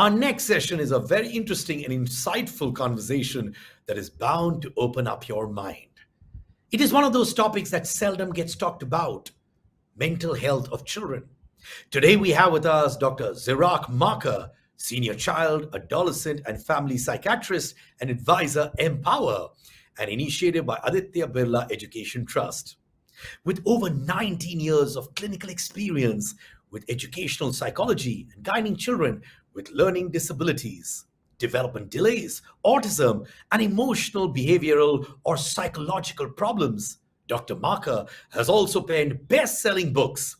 Our next session is a very interesting and insightful conversation that is bound to open up your mind. It is one of those topics that seldom gets talked about: mental health of children. Today we have with us Dr. Zirak Marker, Senior Child, Adolescent, and Family Psychiatrist and Advisor, Mpower, an initiative by Aditya Birla Education Trust. With over 19 years of clinical experience with educational psychology and guiding children with learning disabilities, development delays, autism, and emotional, behavioral, or psychological problems, Dr. Marker has also penned best selling books,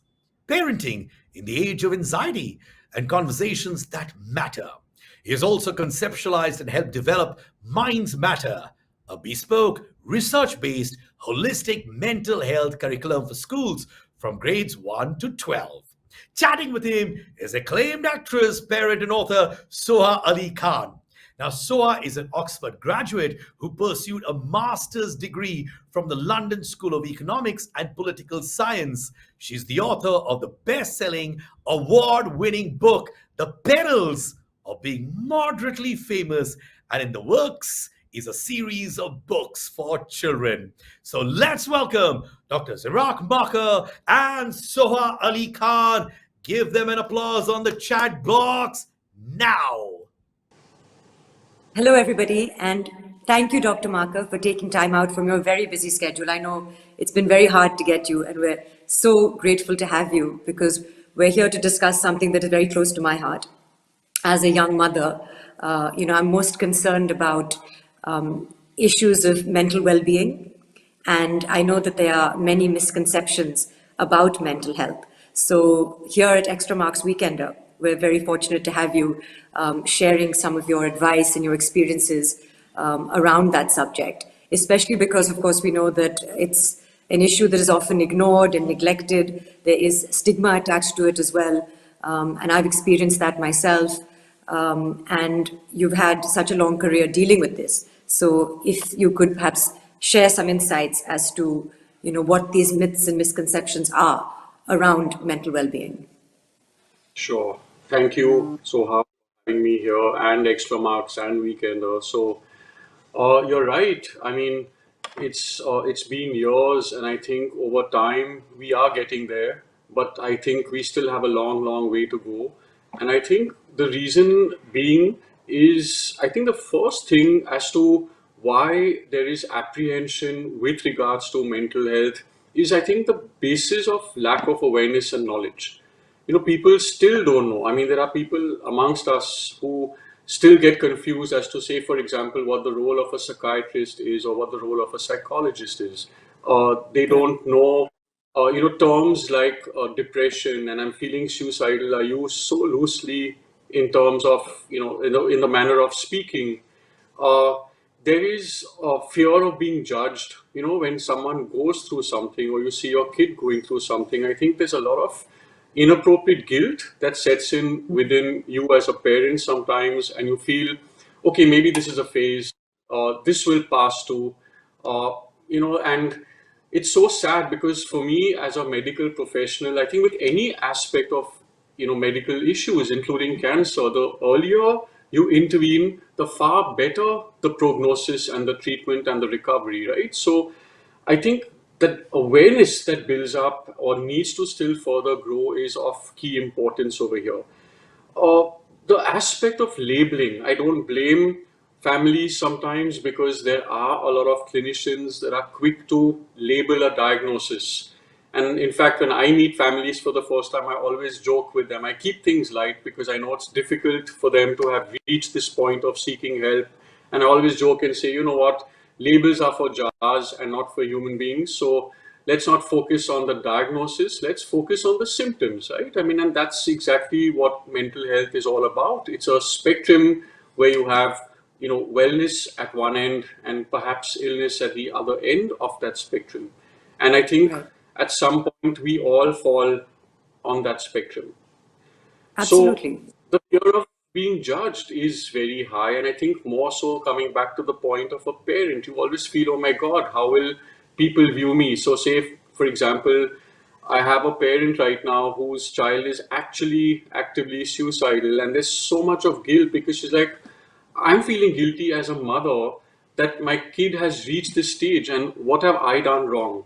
Parenting in the Age of Anxiety and Conversations That Matter. He has also conceptualized and helped develop Minds Matter, a bespoke, research-based, holistic mental health curriculum for schools from grades 1 to 12. Chatting with him is acclaimed actress, parent, and author Soha Ali Khan. Now, Soha is an Oxford graduate who pursued a master's degree from the London School of Economics and Political Science. She's the author of the best-selling, award-winning book, The Perils of Being Moderately Famous, and in the works is a series of books for children. So let's welcome Dr. Zirak Marker and Soha Ali Khan. Give them an applause on the chat box now. Hello, everybody, and thank you, Dr. Marker, for taking time out from your very busy schedule. I know it's been very hard to get you, and we're so grateful to have you because we're here to discuss something that is very close to my heart. As a young mother, I'm most concerned about issues of mental well-being, and I know that there are many misconceptions about mental health. So here at Extramarks Weekender, we're very fortunate to have you sharing some of your advice and your experiences around that subject, especially because, of course, we know that it's an issue that is often ignored and neglected. There is stigma attached to it as well, and I've experienced that myself, and you've had such a long career dealing with this. So if you could perhaps share some insights as to, what these myths and misconceptions are around mental well-being. Sure. Thank you, Soha, for having me here, and Extramarks and Weekender. So you're right. I mean, it's been years, and I think over time we are getting there. But I think we still have a long, long way to go. And I think the reason being is, I think the first thing as to why there is apprehension with regards to mental health is, I think, the basis of lack of awareness and knowledge. People still don't know. I mean, there are people amongst us who still get confused as to, say, for example, what the role of a psychiatrist is or what the role of a psychologist is. They don't know, terms like depression and I'm feeling suicidal are used so loosely in terms of, in the manner of speaking. There is a fear of being judged, when someone goes through something or you see your kid going through something. I think there's a lot of inappropriate guilt that sets in within you as a parent sometimes, and you feel, okay, maybe this is a phase, this will pass too, and it's so sad because for me as a medical professional, I think with any aspect of, medical issues, including cancer, the earlier you intervene, the far better the prognosis and the treatment and the recovery, right? So I think that awareness that builds up or needs to still further grow is of key importance over here. The aspect of labeling, I don't blame families sometimes because there are a lot of clinicians that are quick to label a diagnosis. And in fact, when I meet families for the first time, I always joke with them. I keep things light because I know it's difficult for them to have reached this point of seeking help. And I always joke and say, you know what? Labels are for jars and not for human beings. So let's not focus on the diagnosis. Let's focus on the symptoms, right? I mean, and that's exactly what mental health is all about. It's a spectrum where you have, wellness at one end and perhaps illness at the other end of that spectrum. And I think at some point we all fall on that spectrum. Absolutely. So the fear of being judged is very high, and I think more so coming back to the point of a parent, you always feel, oh my God, how will people view me? So say, for example, I have a parent right now whose child is actually actively suicidal, and there's so much of guilt because she's like, I'm feeling guilty as a mother that my kid has reached this stage, and what have I done wrong?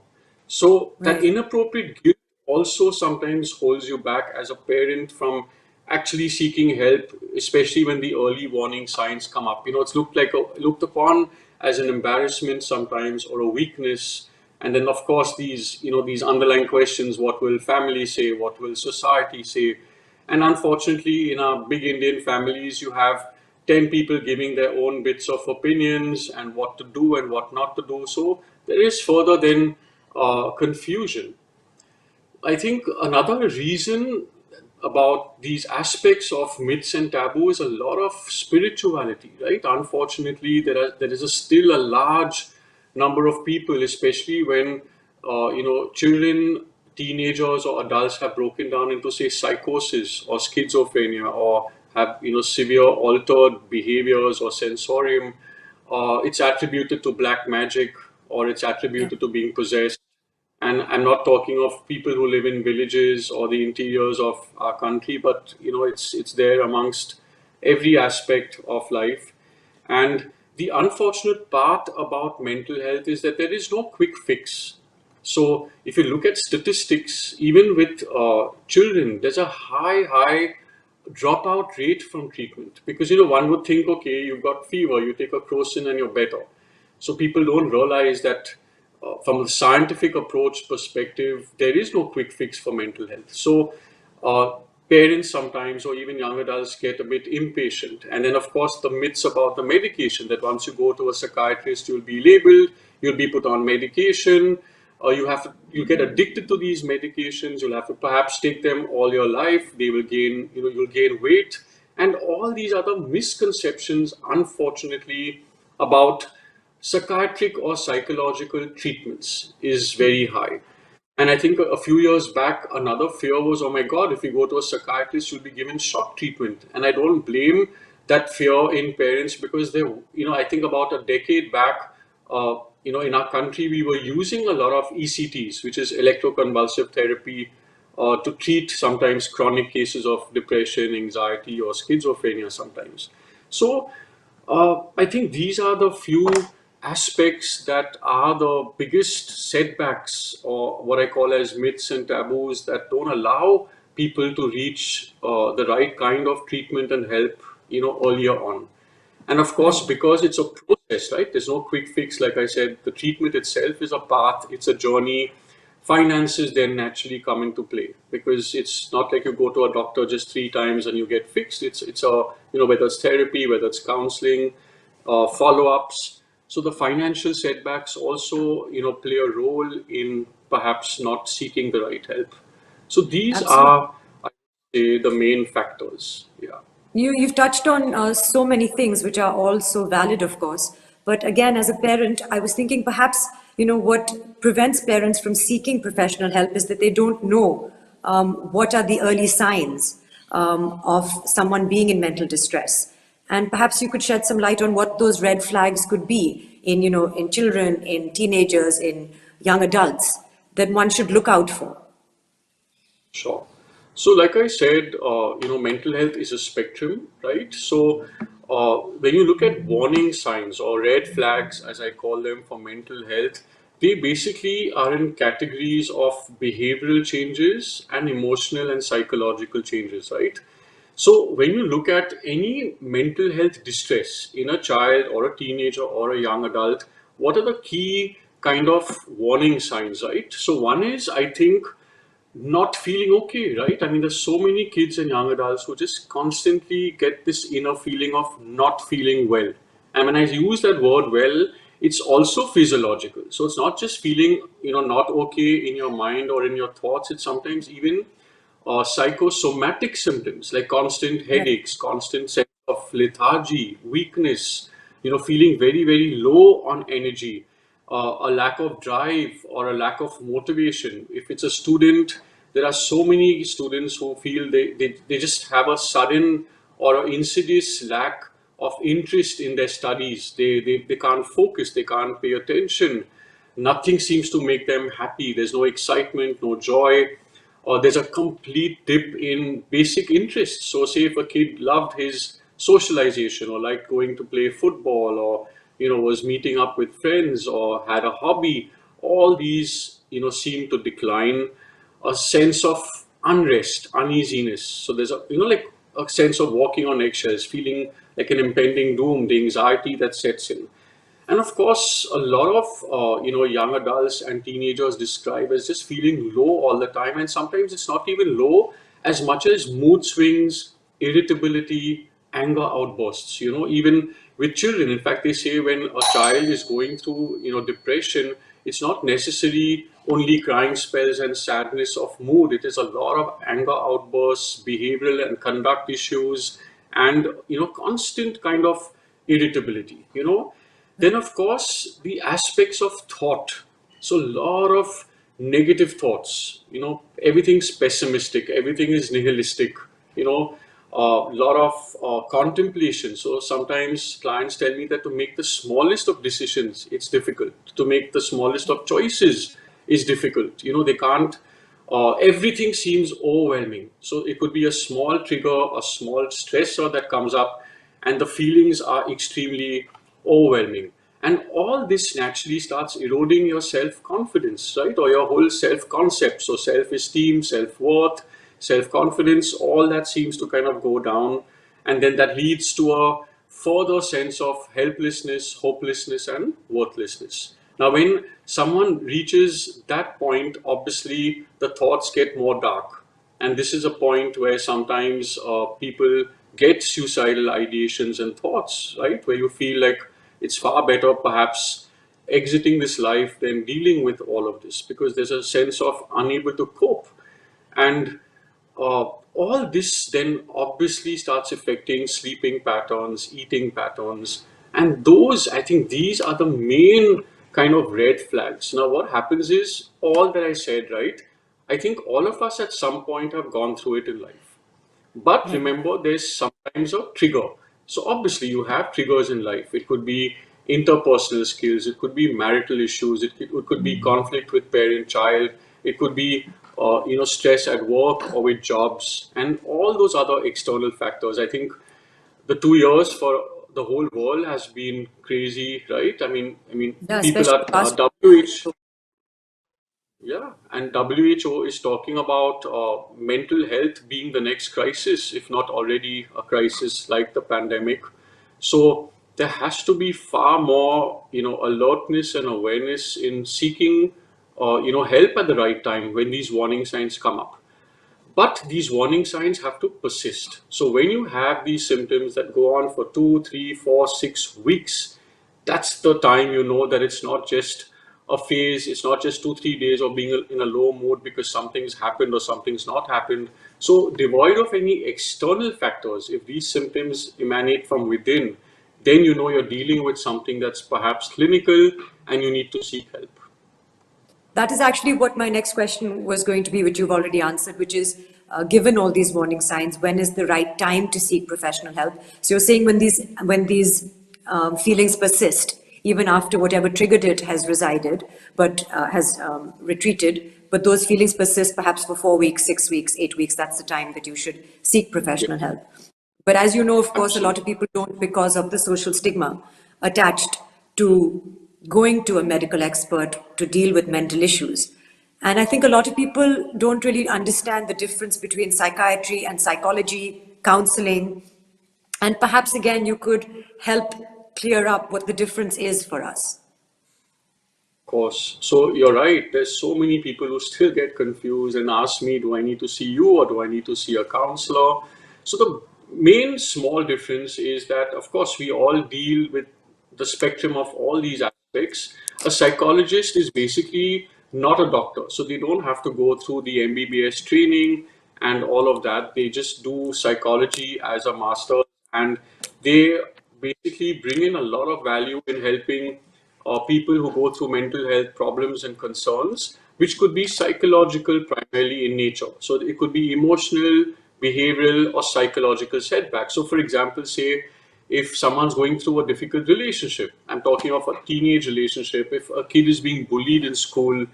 So that Right. inappropriate guilt also sometimes holds you back as a parent from actually seeking help, especially when the early warning signs come up. It's looked upon as an embarrassment sometimes or a weakness. And then of course these underlying questions: what will family say? What will society say? And unfortunately, in our big Indian families, you have 10 people giving their own bits of opinions and what to do and what not to do. So there is further then confusion. I think another reason about these aspects of myths and taboo is a lot of spirituality, right? Unfortunately, there is still a large number of people, especially when children, teenagers, or adults have broken down into, say, psychosis or schizophrenia, or have severe altered behaviors or sensorium. It's attributed to black magic, or it's Yeah. attributed to being possessed. And I'm not talking of people who live in villages or the interiors of our country, but it's there amongst every aspect of life. And the unfortunate part about mental health is that there is no quick fix. So if you look at statistics, even with children, there's a high dropout rate from treatment, because one would think, okay, you've got fever, you take a crocin and you're better. So people don't realize that from a scientific approach perspective, there is no quick fix for mental health. So uh, parents sometimes, or even young adults, get a bit impatient. And then, of course, the myths about the medication, that once you go to a psychiatrist, you'll be labeled, you'll be put on medication, you get addicted to these medications. You'll have to perhaps take them all your life. They will gain, you'll gain weight, and all these other misconceptions, unfortunately, about psychiatric or psychological treatments is very high. And I think a few years back, another fear was, oh my God, if you go to a psychiatrist, you'll be given shock treatment. And I don't blame that fear in parents, because I think about a decade back, in our country, we were using a lot of ECTs, which is electroconvulsive therapy, to treat sometimes chronic cases of depression, anxiety, or schizophrenia sometimes. So I think these are the few aspects that are the biggest setbacks, or what I call as myths and taboos, that don't allow people to reach the right kind of treatment and help, earlier on. And of course, Right. because it's a process, right? There's no quick fix. Like I said, the treatment itself is a path, it's a journey. Finances then naturally come into play, because it's not like you go to a doctor just 3 times and you get fixed. It's whether it's therapy, whether it's counseling, follow-ups. So the financial setbacks also, play a role in perhaps not seeking the right help. So these Absolutely. are, I would say, the main factors. Yeah. You've touched on so many things, which are all so valid, of course. But again, as a parent, I was thinking perhaps, what prevents parents from seeking professional help is that they don't know what are the early signs of someone being in mental distress. And perhaps you could shed some light on what those red flags could be in, in children, in teenagers, in young adults that one should look out for. Sure. So, like I said, mental health is a spectrum, right? So, when you look at warning signs or red flags, as I call them, for mental health, they basically are in categories of behavioral changes and emotional and psychological changes, right? So, when you look at any mental health distress in a child or a teenager or a young adult, what are the key kind of warning signs, right? So, one is, I think, not feeling okay, right? I mean, there's so many kids and young adults who just constantly get this inner feeling of not feeling well. And when I use that word well, it's also physiological. So it's not just feeling, not okay in your mind or in your thoughts. It's sometimes even psychosomatic symptoms like constant Right. headaches, constant sense of lethargy, weakness, feeling very, very low on energy, a lack of drive or a lack of motivation. If it's a student, there are so many students who feel they just have a sudden or an insidious lack of interest in their studies. They can't focus, they can't pay attention. Nothing seems to make them happy. There's no excitement, no joy. or there's a complete dip in basic interests. So say if a kid loved his socialization or liked going to play football, or was meeting up with friends or had a hobby, all these seem to decline. A sense of unrest, uneasiness. So there's a like a sense of walking on eggshells, feeling like an impending doom, the anxiety that sets in. And of course, a lot of young adults and teenagers describe as just feeling low all the time, and sometimes it's not even low as much as mood swings, irritability, anger outbursts. Even with children, in fact, they say when a child is going through depression, it's not necessarily only crying spells and sadness of mood. It is a lot of anger outbursts, behavioral and conduct issues, and constant kind of irritability. Then, of course, the aspects of thought. So, a lot of negative thoughts. Everything's pessimistic, everything is nihilistic. A lot of contemplation. So, sometimes clients tell me that to make the smallest of decisions, it's difficult. To make the smallest of choices is difficult. They can't. Everything seems overwhelming. So, it could be a small trigger, a small stressor that comes up, and the feelings are extremely overwhelming. And all this naturally starts eroding your self confidence, right? Or your whole self concept. So, self esteem, self worth, self confidence, all that seems to kind of go down. And then that leads to a further sense of helplessness, hopelessness, and worthlessness. Now, when someone reaches that point, obviously the thoughts get more dark. And this is a point where sometimes people get suicidal ideations and thoughts, right? Where you feel like it's far better perhaps exiting this life than dealing with all of this, because there's a sense of unable to cope. And all this then obviously starts affecting sleeping patterns, eating patterns, and those, I think these are the main kind of red flags. Now, what happens is all that I said, right? I think all of us at some point have gone through it in life. But remember, there's sometimes a trigger. So obviously, you have triggers in life. It could be interpersonal skills, it could be marital issues, it could be conflict with parent-child, it could be stress at work or with jobs, and all those other external factors. I think the 2 years for the whole world has been crazy, right? I mean, Yeah, people especially at past. WH. Yeah, and WHO is talking about mental health being the next crisis, if not already a crisis like the pandemic. So there has to be far more, alertness and awareness in seeking, help at the right time when these warning signs come up. But these warning signs have to persist. So when you have these symptoms that go on for 2, 3, 4, 6 weeks, that's the time you know that it's not just a phase, it's not just 2, 3 days of being in a low mood because something's happened or something's not happened. So, devoid of any external factors, if these symptoms emanate from within, then you know you're dealing with something that's perhaps clinical and you need to seek help. That is actually what my next question was going to be, which you've already answered, which is given all these warning signs, when is the right time to seek professional help? So you're saying when these feelings persist, even after whatever triggered it has resided, but has retreated, but those feelings persist perhaps for 4 weeks, 6 weeks, 8 weeks, that's the time that you should seek Yeah, professional help. But as you know, of course, a lot absolutely. of people don't because of the social stigma attached to going to a medical expert to deal with mental issues. And I think a lot of people don't really understand the difference between psychiatry and psychology, counseling. And perhaps again, you could help clear up what the difference is for us. Course. So you're right. There's so many people who still get confused and ask me, do I need to see you or do I need to see a counselor? So the main small difference is that, of course, we all deal with the spectrum of all these aspects. A psychologist is basically not a doctor. So they don't have to go through the MBBS training and all of that. They just do psychology as a master, and they basically bring in a lot of value in helping people who go through mental health problems and concerns, which could be psychological primarily in nature. So it could be emotional, behavioral, or psychological setbacks. So, for example, say if someone's going through a difficult relationship, I'm talking of a teenage relationship, if a kid is being bullied in school,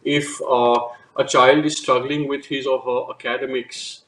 if a child is struggling with his or her academics,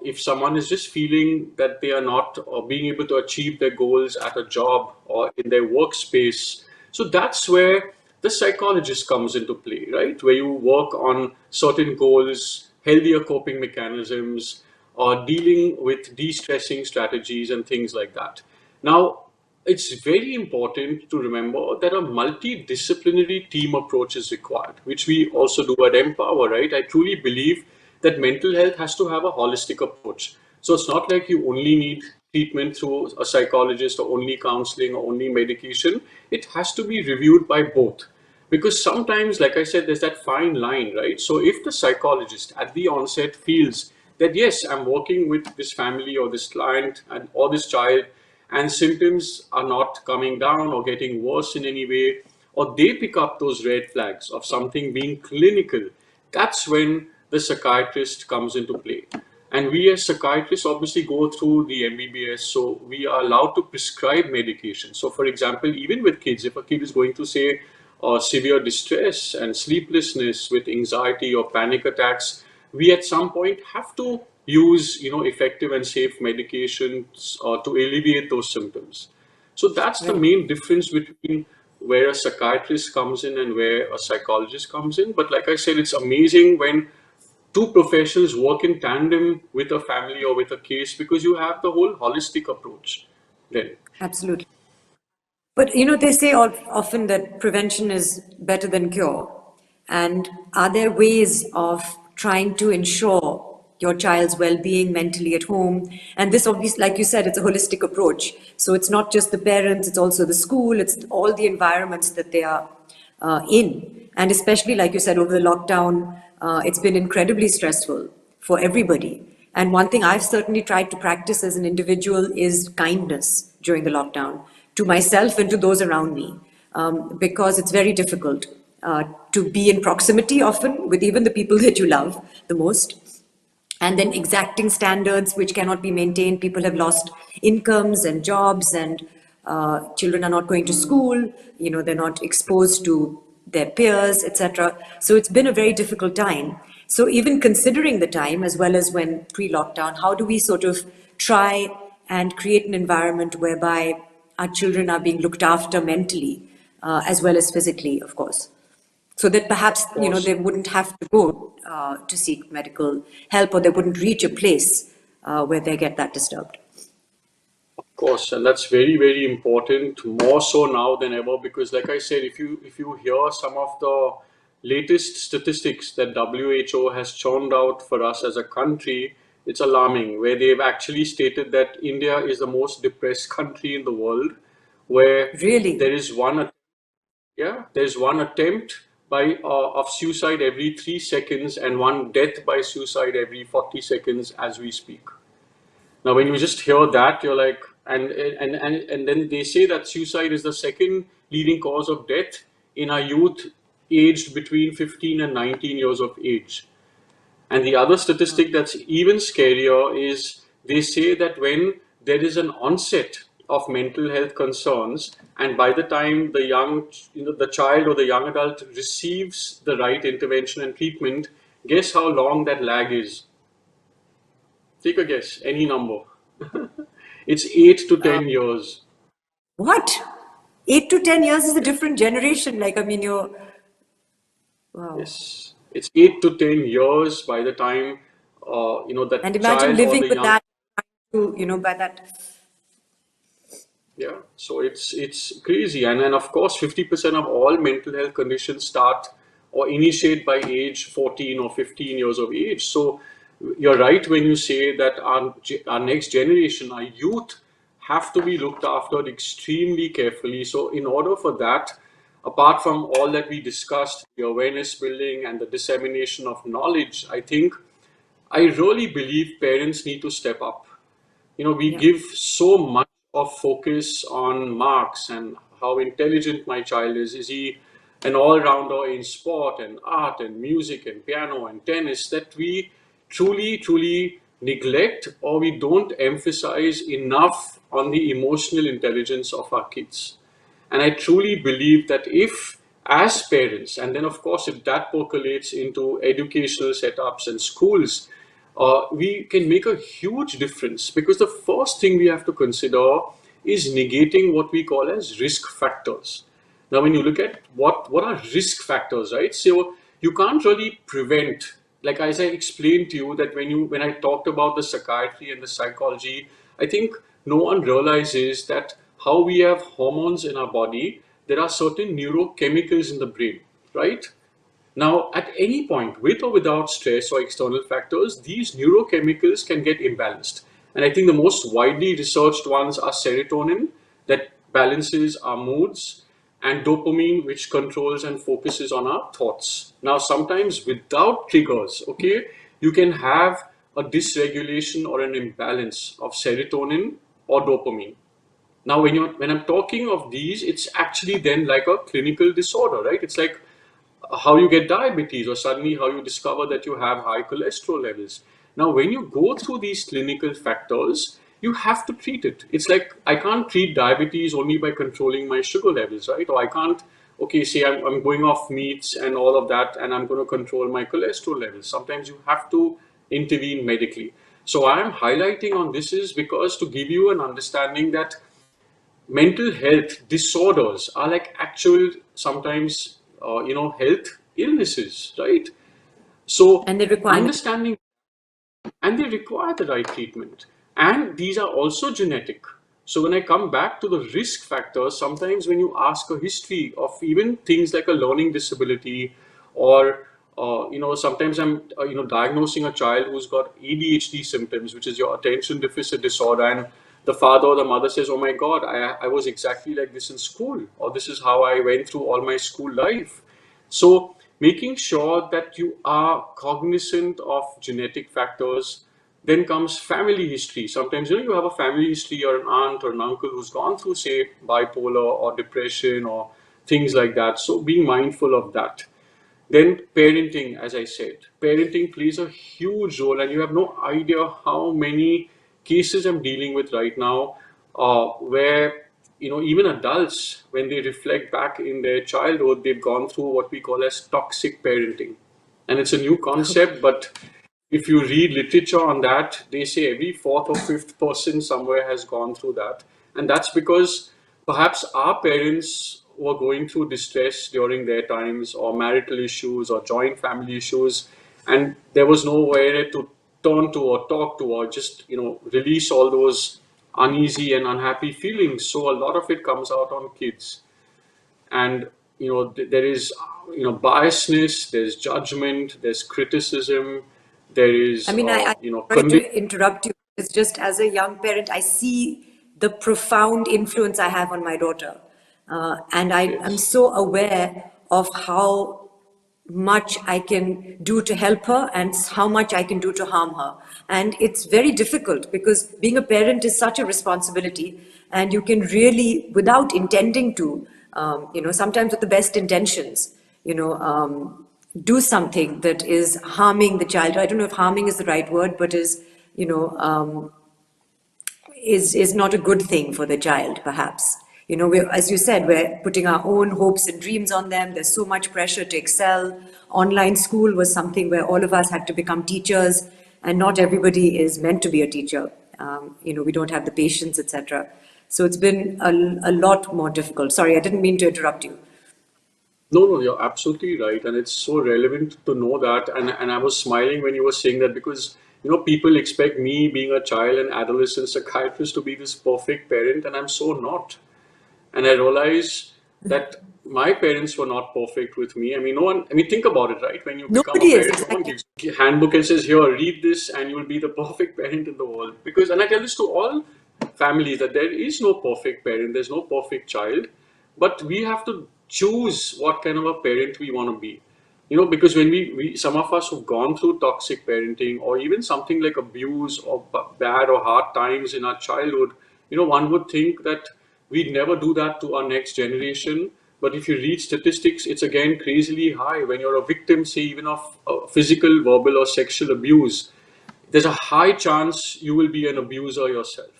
if someone is just feeling that they are not being able to achieve their goals at a job or in their workspace. So that's where the psychologist comes into play, right? Where you work on certain goals, healthier coping mechanisms, or dealing with de-stressing strategies and things like that. Now, it's very important to remember that a multidisciplinary team approach is required, which we also do at Mpower, right? I truly believe that mental health has to have a holistic approach. So it's not like you only need treatment through a psychologist or only counseling or only medication. It has to be reviewed by both. Because sometimes, like I said, there's that fine line, right? So if the psychologist at the onset feels that, yes, I'm working with this family or this client or this child, and symptoms are not coming down or getting worse in any way, or they pick up those red flags of something being clinical, that's when the psychiatrist comes into play. And we as psychiatrists obviously go through the MBBS, so we are allowed to prescribe medication. So, for example, even with kids, if a kid is going through, say, severe distress and sleeplessness with anxiety or panic attacks, we at some point have to use, effective and safe medications to alleviate those symptoms. So that's the Right. main difference between where a psychiatrist comes in and where a psychologist comes in. But like I said, it's amazing when two professionals work in tandem with a family or with a case, because you have the whole holistic approach then. Absolutely. But they say often that prevention is better than cure. And are there ways of trying to ensure your child's well-being mentally at home? And this obviously, like you said, it's a holistic approach. So it's not just the parents, it's also the school, it's all the environments that they are in. And especially, like you said, over the lockdown, it's been incredibly stressful for everybody. And one thing I've certainly tried to practice as an individual is kindness during the lockdown to myself and to those around me, because it's very difficult to be in proximity often with even the people that you love the most. And then exacting standards which cannot be maintained. People have lost incomes and jobs, and children are not going to school. They're not exposed to their peers, etc. So it's been a very difficult time. So even considering the time as well as when pre-lockdown, how do we sort of try and create an environment whereby our children are being looked after mentally as well as physically, of course, so that perhaps Of course. they wouldn't have to go to seek medical help, or they wouldn't reach a place where they get that disturbed. Of course, and that's very, very important, more so now than ever, because like I said, if you hear some of the latest statistics that WHO has churned out for us as a country, it's alarming, where they've actually stated that India is the most depressed country in the world, where Really? there is there's one attempt of suicide every 3 seconds and one death by suicide every 40 seconds as we speak. Now, when you just hear that, you're like, and then they say that suicide is the second leading cause of death in our youth aged between 15 and 19 years of age. And the other statistic that's even scarier is they say that when there is an onset of mental health concerns, and by the time the child or the young adult receives the right intervention and treatment, guess how long that lag is? Take a guess, any number. It's 8 to 10 years. What? 8 to 10 years is a different generation. Like, I mean, wow. Yes, it's 8 to 10 years by the time that And imagine child or living the with young. that, by that. Yeah, so it's crazy, and then of course 50% of all mental health conditions start or initiate by age 14 or 15 years of age. So you're right when you say that our next generation, our youth, have to be looked after extremely carefully. So in order for that, apart from all that we discussed, the awareness building and the dissemination of knowledge, I really believe parents need to step up. We Yeah. give so much of focus on marks and how intelligent my child is. Is he an all-rounder in sport and art and music and piano and tennis, that we truly, truly neglect, or we don't emphasize enough on the emotional intelligence of our kids. And I truly believe that if as parents, and then of course if that percolates into educational setups and schools, we can make a huge difference, because the first thing we have to consider is negating what we call as risk factors. Now, when you look at what are risk factors, right? So you can't really prevent, like as I explained to you, that when I talked about the psychiatry and the psychology, I think no one realizes that how we have hormones in our body, there are certain neurochemicals in the brain, right? Now, at any point, with or without stress or external factors, these neurochemicals can get imbalanced. And I think the most widely researched ones are serotonin, that balances our moods, and dopamine, which controls and focuses on our thoughts. Now, sometimes without triggers, okay, you can have a dysregulation or an imbalance of serotonin or dopamine. Now, when I'm talking of these, it's actually then like a clinical disorder, right? It's like how you get diabetes, or suddenly how you discover that you have high cholesterol levels. Now, when you go through these clinical factors, you have to treat it. It's like I can't treat diabetes only by controlling my sugar levels, right? Or I can't, okay, say I'm going off meats and all of that, and I'm going to control my cholesterol levels. Sometimes you have to intervene medically. So I am highlighting on this is because to give you an understanding that mental health disorders are like actual sometimes health illnesses, right? So And they require understanding, and they require the right treatment, and these are also genetic. So when I come back to the risk factors, sometimes when you ask a history of even things like a learning disability, or sometimes I'm diagnosing a child who's got ADHD symptoms, which is your attention deficit disorder, and the father or the mother says, oh my god, I was exactly like this in school, or this is how I went through all my school life. So making sure that you are cognizant of genetic factors. Then comes family history. Sometimes you have a family history, or an aunt or an uncle who's gone through, say, bipolar or depression or things like that. So being mindful of that. Then parenting, as I said, parenting plays a huge role, and you have no idea how many cases I'm dealing with right now, where even adults, when they reflect back in their childhood, they've gone through what we call as toxic parenting, and it's a new concept, but if you read literature on that, they say every fourth or fifth person somewhere has gone through that. And that's because perhaps our parents were going through distress during their times, or marital issues, or joint family issues, and there was nowhere to turn to or talk to, or just release all those uneasy and unhappy feelings. So a lot of it comes out on kids. And there is biasness, there's judgment, there's criticism, there I is mean, sorry to interrupt you. It's just as a young parent, I see the profound influence I have on my daughter. And I'm yes, so aware of how much I can do to help her and how much I can do to harm her. And it's very difficult because being a parent is such a responsibility, and you can really, without intending to, sometimes with the best intentions, do something that is harming the child. I don't know if harming is the right word, but you know, um, is not a good thing for the child, perhaps. As you said, we're putting our own hopes and dreams on them. There's so much pressure to excel. Online school was something where all of us had to become teachers, and not everybody is meant to be a teacher. We don't have the patience, etc. So it's been a lot more difficult. Sorry, I didn't mean to interrupt you. no, you're absolutely right, and it's so relevant to know that. And I was smiling when you were saying that, because people expect me, being a child and adolescent psychiatrist, to be this perfect parent, and I'm so not. And I realized that my parents were not perfect with me. I mean, no one, I mean, think about it, right? When you become a Nobody is, parent, no one exactly. gives you a handbook and says, here, read this and you'll be the perfect parent in the world. Because, and I tell this to all families, that there is no perfect parent, there's no perfect child, but we have to choose what kind of a parent we want to be. Because when we some of us who've gone through toxic parenting, or even something like abuse or bad or hard times in our childhood, one would think that we'd never do that to our next generation. But if you read statistics, it's again crazily high. When you're a victim, say, even of physical, verbal, or sexual abuse, there's a high chance you will be an abuser yourself.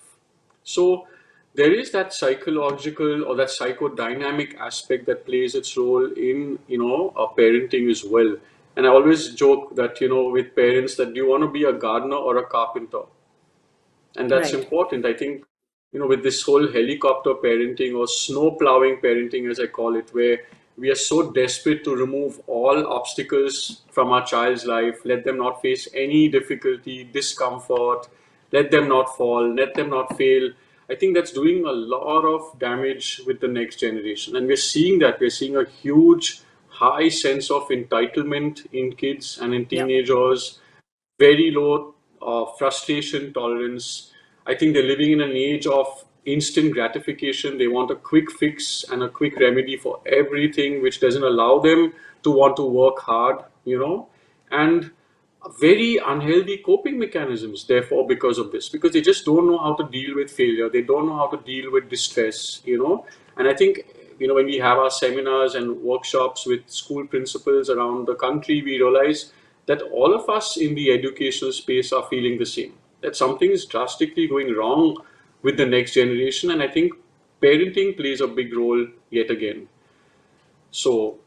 So there is that psychological or that psychodynamic aspect that plays its role in, parenting as well. And I always joke that, with parents, that do you want to be a gardener or a carpenter? And that's Right. important. I think, with this whole helicopter parenting or snow plowing parenting, as I call it, where we are so desperate to remove all obstacles from our child's life, let them not face any difficulty, discomfort, let them not fall, let them not fail. I think that's doing a lot of damage with the next generation. And we're seeing that. We're seeing a huge, high sense of entitlement in kids and in Yeah. teenagers, very low frustration tolerance. I think they're living in an age of instant gratification. They want a quick fix and a quick remedy for everything, which doesn't allow them to want to work hard, and very unhealthy coping mechanisms, therefore, because of this, because they just don't know how to deal with failure. They don't know how to deal with distress, And I think, when we have our seminars and workshops with school principals around the country, we realize that all of us in the educational space are feeling the same, that something is drastically going wrong with the next generation. And I think parenting plays a big role yet again. So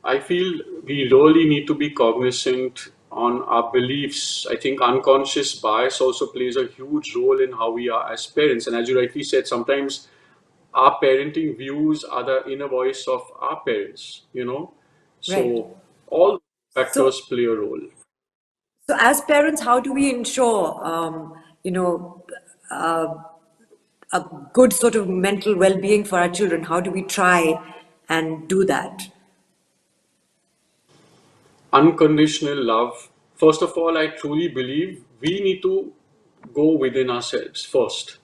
I feel we really need to be cognizant on our beliefs. I think unconscious bias also plays a huge role in how we are as parents. And as you rightly said, sometimes our parenting views are the inner voice of our parents. Right. So all So, factors play a role. so as parents, how do we ensure, uh, a good sort of mental well-being for our children? How do we try and do that? Unconditional love. First of all, I truly believe we need to go within ourselves first,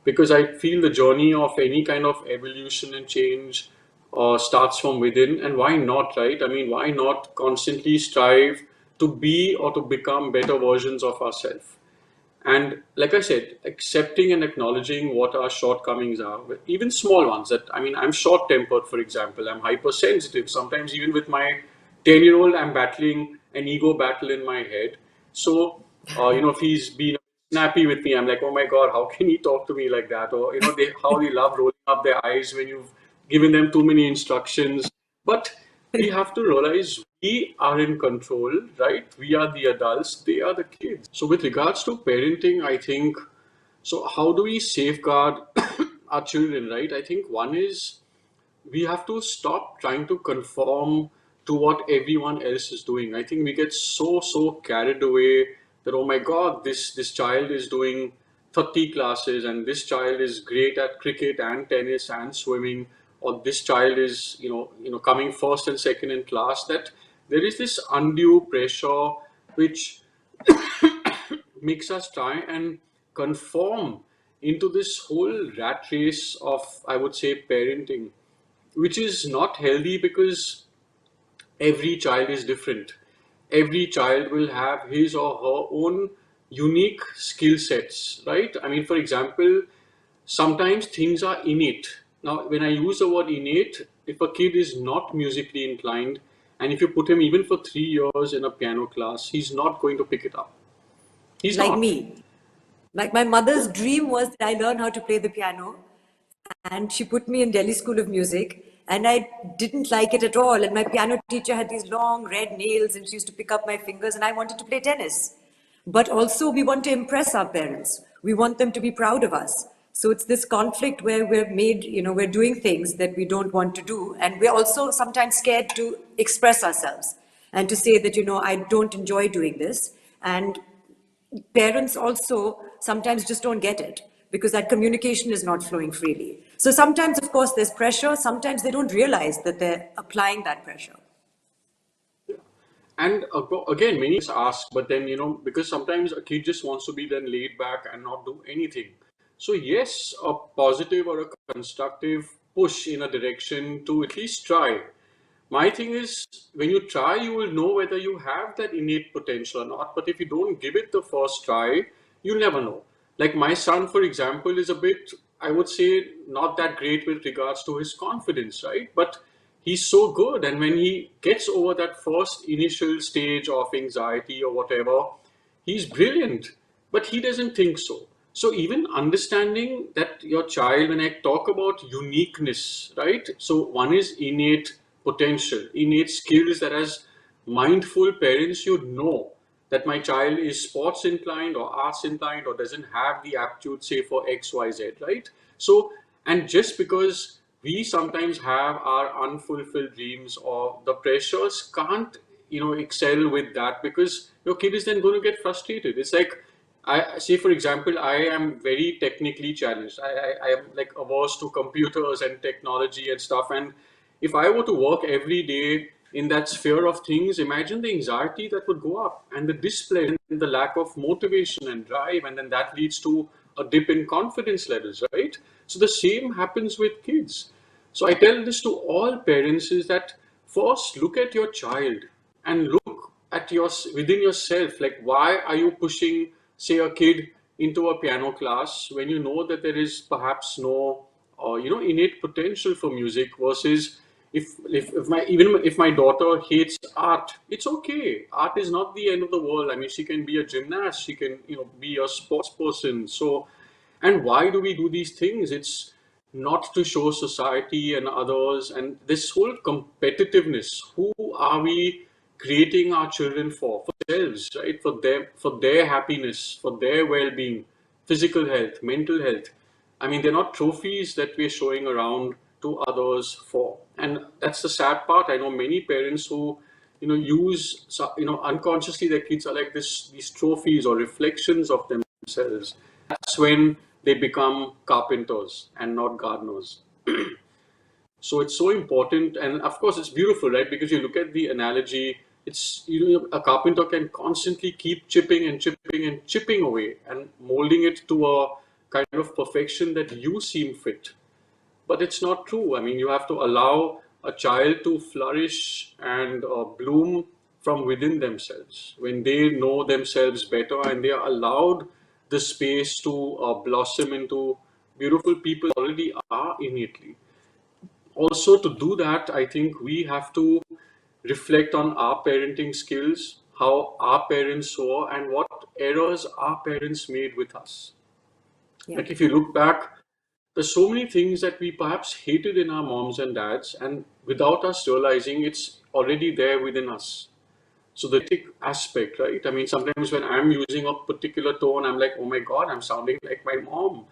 because I feel the journey of any kind of evolution and change starts from within. And why not, right? I mean, why not constantly strive to be or to become better versions of ourselves? And like I said, accepting and acknowledging what our shortcomings are, even small ones. That, I mean, I'm short tempered, for example, I'm hypersensitive. Sometimes, even with my 10-year-old, I'm battling an ego battle in my head. So, if he's been snappy with me, I'm like, oh my God, how can he talk to me like that? Or, how they love rolling up their eyes when you've given them too many instructions. But we have to realize we are in control, right? We are the adults, they are the kids. So, with regards to parenting, I think, so how do we safeguard our children, right? I think one is we have to stop trying to conform to what everyone else is doing. I think we get so carried away that, oh my God, this child is doing 30 classes, and this child is great at cricket and tennis and swimming, or this child is coming first and second in class. That there is this undue pressure which makes us try and conform into this whole rat race of, I would say, parenting, which is not healthy, because every child is different. Every child will have his or her own unique skill sets, right? I mean, for example, sometimes things are innate. Now, when I use the word innate, if a kid is not musically inclined, and if you put him even for 3 years in a piano class, he's not going to pick it up. He's Like not. me. Like my mother's dream was that I learn how to play the piano, and she put me in Delhi School of Music, and I didn't like it at all. And my piano teacher had these long red nails, and she used to pick up my fingers, and I wanted to play tennis. But also, we want to impress our parents. We want them to be proud of us. So it's this conflict where we're doing things that we don't want to do, and we're also sometimes scared to express ourselves and to say that, I don't enjoy doing this. And parents also sometimes just don't get it because that communication is not flowing freely. So sometimes, of course, there's pressure. Sometimes they don't realize that they're applying that pressure. And again, many ask, but then, because sometimes a kid just wants to be then laid back and not do anything. So, yes, a positive or a constructive push in a direction to at least try. My thing is, when you try, you will know whether you have that innate potential or not. But if you don't give it the first try, you'll never know. Like my son, for example, is a bit, I would say, not that great with regards to his confidence, right? But he's so good. And when he gets over that first initial stage of anxiety or whatever, he's brilliant. But he doesn't think so. So even understanding that your child, when I talk about uniqueness, right? So one is innate potential, innate skills that as mindful parents should know that my child is sports inclined or arts inclined or doesn't have the aptitude, say, for X, Y, Z, right? So, and just because we sometimes have our unfulfilled dreams or the pressures can't, excel with that, because your kid is then going to get frustrated. It's like, I say, for example, I am very technically challenged. I am like averse to computers and technology and stuff. And if I were to work every day in that sphere of things, imagine the anxiety that would go up and the displeasure and the lack of motivation and drive. And then that leads to a dip in confidence levels, right? So the same happens with kids. So I tell this to all parents is that first look at your child and look at your within yourself, like why are you pushing, say, a kid into a piano class when you know that there is perhaps no innate potential for music, versus if my even if my daughter hates art, it's okay. Art is not the end of the world. I mean, she can be a gymnast, she can be a sports person. So, and why do we do these things? It's not to show society and others, and this whole competitiveness. Who are we creating our children for themselves, right? For them, for their happiness, for their well-being, physical health, mental health. I mean, they're not trophies that we're showing around to others for. And that's the sad part. I know many parents who use unconsciously their kids are like these trophies or reflections of themselves. That's when they become carpenters and not gardeners. So it's so important, and of course it's beautiful, right? Because you look at the analogy, it's a carpenter can constantly keep chipping and chipping and chipping away and molding it to a kind of perfection that you seem fit. But it's not true. I mean, you have to allow a child to flourish and bloom from within themselves when they know themselves better and they are allowed the space to blossom into beautiful people already are innately. Also, to do that, I think we have to reflect on our parenting skills, how our parents saw, and what errors our parents made with us. Yeah. Like if you look back, there's so many things that we perhaps hated in our moms and dads, and without us realizing, it's already there within us. So the ethic aspect, right? I mean, sometimes when I'm using a particular tone, I'm like, oh my God, I'm sounding like my mom.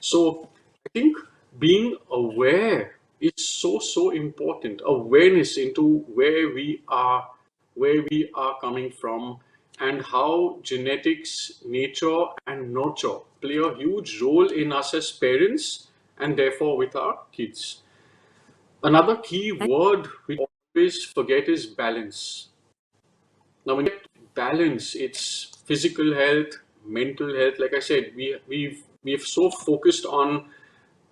So I think being aware is so important. Awareness into where we are coming from, and how genetics, nature, and nurture play a huge role in us as parents and therefore with our kids. Another key word we always forget is balance. Now, when you get balance, it's physical health, mental health. Like I said, we've so focused on,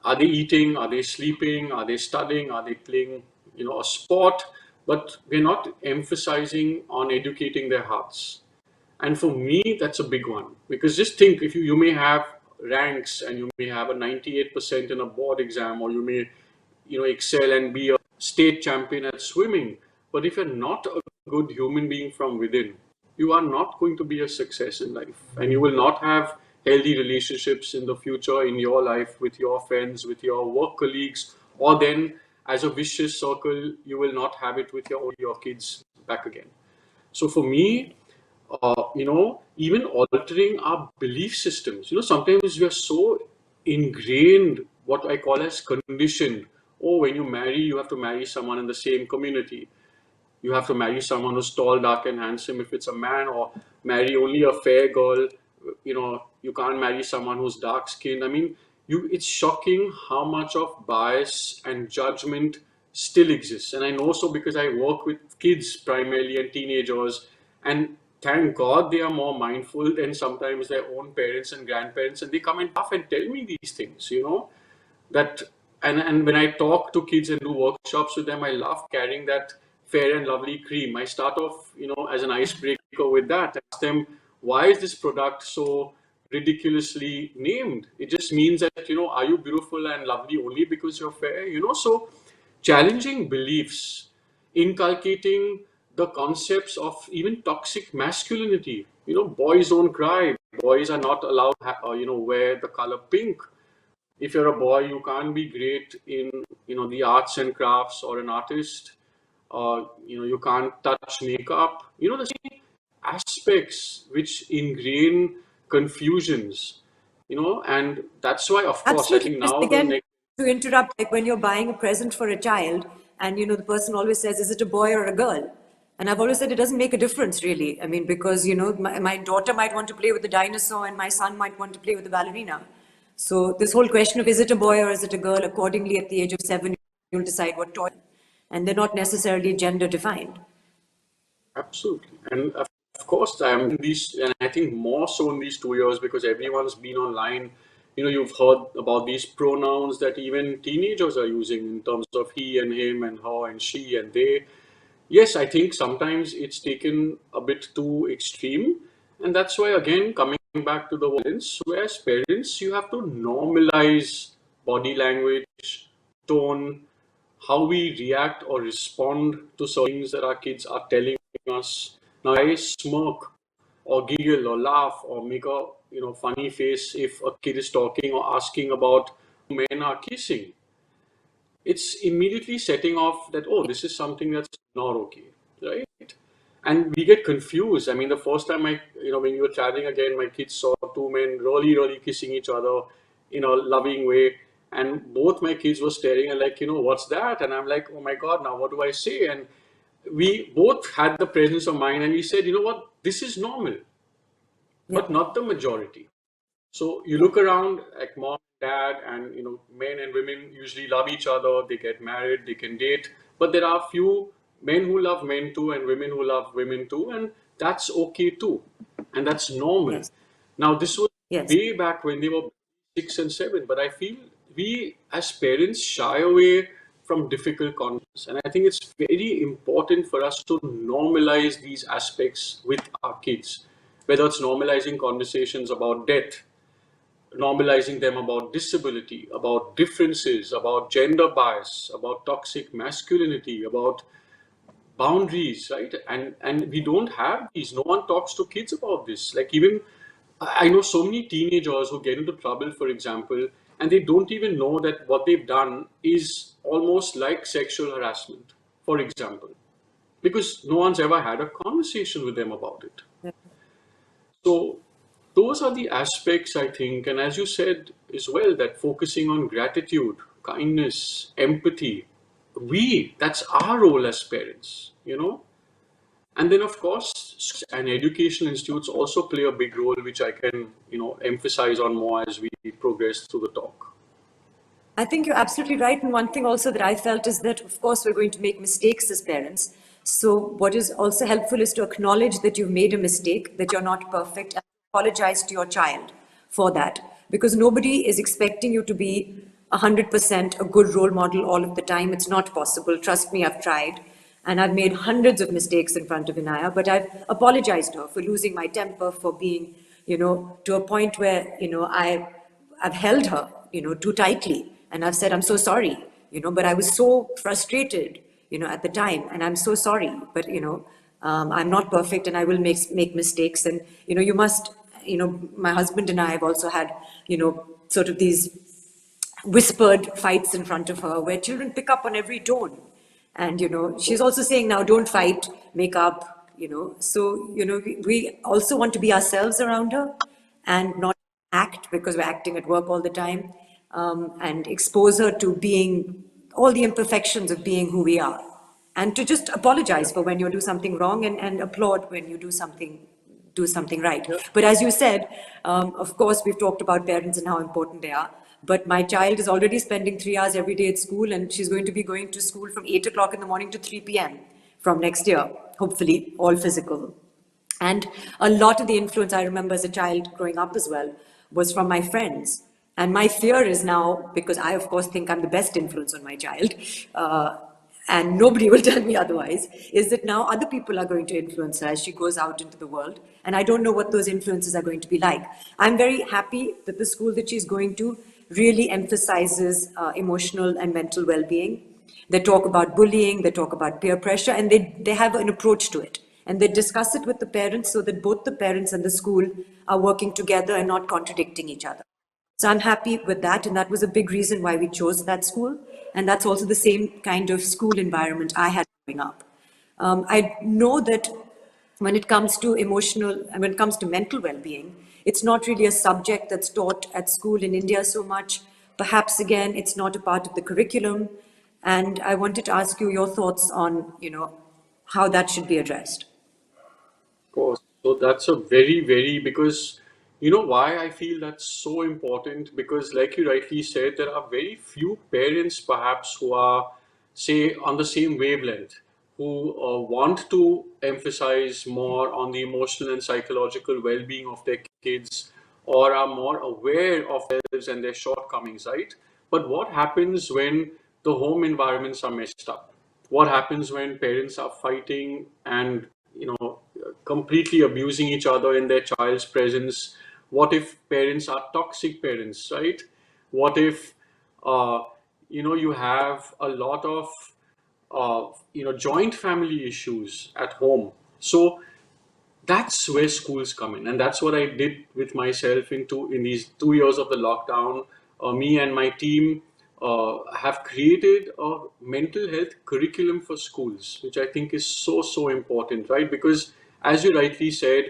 are they eating, are they sleeping, are they studying, are they playing, a sport, but we're not emphasizing on educating their hearts. And for me, that's a big one, because just think, if you may have ranks and you may have a 98% in a board exam, or you may excel and be a state champion at swimming, but if you're not a good human being from within, you are not going to be a success in life, and you will not have healthy relationships in the future in your life with your friends, with your work colleagues, or then as a vicious circle, you will not have it with your kids back again. So for me, even altering our belief systems. Sometimes we are so ingrained, what I call as conditioned. Oh, when you marry, you have to marry someone in the same community. You have to marry someone who's tall, dark, and handsome if it's a man, or marry only a fair girl. You can't marry someone who's dark skinned. I mean, it's shocking how much of bias and judgment still exists. And I know so because I work with kids primarily and teenagers, and thank God they are more mindful than sometimes their own parents and grandparents, and they come and laugh and tell me these things, that and when I talk to kids and do workshops with them, I love carrying that fair and lovely cream. I start off, as an icebreaker with that. I ask them, why is this product so ridiculously named? It just means that, are you beautiful and lovely only because you're fair? So challenging beliefs, inculcating the concepts of even toxic masculinity. Boys don't cry, boys are not allowed to wear the color pink. If you're a boy, you can't be great in the arts and crafts or an artist. You can't touch makeup. The same aspects which ingrain confusions. And that's why, of course, I Absolutely. think Just now the again, next. to interrupt, like when you're buying a present for a child, and the person always says, is it a boy or a girl? And I've always said it doesn't make a difference, really. I mean, because, my daughter might want to play with the dinosaur and my son might want to play with the ballerina. So this whole question of is it a boy or is it a girl, accordingly at the age of 7, you'll decide what toy. And they're not necessarily gender defined. Absolutely. And of course, I'm in these, and I think more so in these 2 years because everyone's been online. You've heard about these pronouns that even teenagers are using in terms of he and him and her and she and they. Yes, I think sometimes it's taken a bit too extreme. And that's why, again, coming back to the violence, where as parents, you have to normalize body language, tone, how we react or respond to certain things that our kids are telling us. Now, I smirk or giggle or laugh or make a funny face if a kid is talking or asking about men are kissing. It's immediately setting off that, oh, this is something that's not okay, right? And we get confused. I mean, the first time when we were chatting again, my kids saw two men really, really kissing each other in a loving way. And both my kids were staring and like, what's that? And I'm like, oh my God, now what do I say? And we both had the presence of mind and we said, you know what, this is normal, Yeah. but not the majority. So you look around like mom, dad, and men and women usually love each other. They get married, they can date, but there are few men who love men too, and women who love women too, and that's okay too, and that's normal. Yes. Now this was Yes. way back when they were 6 and 7, but I feel we as parents shy away from difficult conversations, and I think it's very important for us to normalize these aspects with our kids, whether it's normalizing conversations about death, normalizing them about disability, about differences, about gender bias, about toxic masculinity, about boundaries, right? And we don't have these. No one talks to kids about this. Like even I know so many teenagers who get into trouble, for example, and they don't even know that what they've done is almost like sexual harassment, for example, because no one's ever had a conversation with them about it. So those are the aspects, I think, and as you said as well, that focusing on gratitude, kindness, empathy, that's our role as parents. And then, of course, and educational institutes also play a big role, which I can, emphasize on more as we progress through the talk. I think you're absolutely right. And one thing also that I felt is that, of course, we're going to make mistakes as parents. So what is also helpful is to acknowledge that you've made a mistake, that you're not perfect, and apologize to your child for that. Because nobody is expecting you to be 100% a good role model all of the time. It's not possible. Trust me, I've tried. And I've made hundreds of mistakes in front of Inaya, but I've apologized to her for losing my temper, for being, to a point where, I've held her, too tightly. And I've said, I'm so sorry, but I was so frustrated, at the time. And I'm so sorry, but, I'm not perfect and I will make mistakes. And, you must, my husband and I have also had, sort of these whispered fights in front of her where children pick up on every tone. And, she's also saying now, don't fight, make up, So, we also want to be ourselves around her and not act because we're acting at work all the time, and expose her to being all the imperfections of being who we are, and to just apologize for when you do something wrong and applaud when you do something right. But as you said, of course, we've talked about parents and how important they are. But my child is already spending 3 hours every day at school, and she's going to be going to school from 8 o'clock in the morning to 3 p.m. from next year, hopefully, all physical. And a lot of the influence I remember as a child growing up as well was from my friends. And my fear is now, because I, of course, think I'm the best influence on my child, and nobody will tell me otherwise, is that now other people are going to influence her as she goes out into the world. And I don't know what those influences are going to be like. I'm very happy that the school that she's going to really emphasizes emotional and mental well-being. They talk about bullying, they talk about peer pressure, and they have an approach to it. and they discuss it with the parents so that both the parents and the school are working together and not contradicting each other. So I'm happy with that, and that was a big reason why we chose that school. And that's also the same kind of school environment I had growing up. I know that when it comes to emotional and when it comes to mental well-being, it's not really a subject that's taught at school in India so much. Perhaps again, it's not a part of the curriculum. And I wanted to ask you your thoughts on, how that should be addressed. Course. So that's a very, because you know why I feel that's so important? Because, like you rightly said, there are very few parents perhaps who are, say, on the same wavelength, who want to emphasize more on the emotional and psychological well being of their kids, or are more aware of themselves and their shortcomings, right? But what happens when the home environments are messed up? What happens when parents are fighting and completely abusing each other in their child's presence? What if parents are toxic parents, right? What if uh, you have a lot of joint family issues at home? So that's where schools come in, and that's what I did with myself in these 2 years of the lockdown. Me and my team have created a mental health curriculum for schools, which I think is so important, right? Because as you rightly said,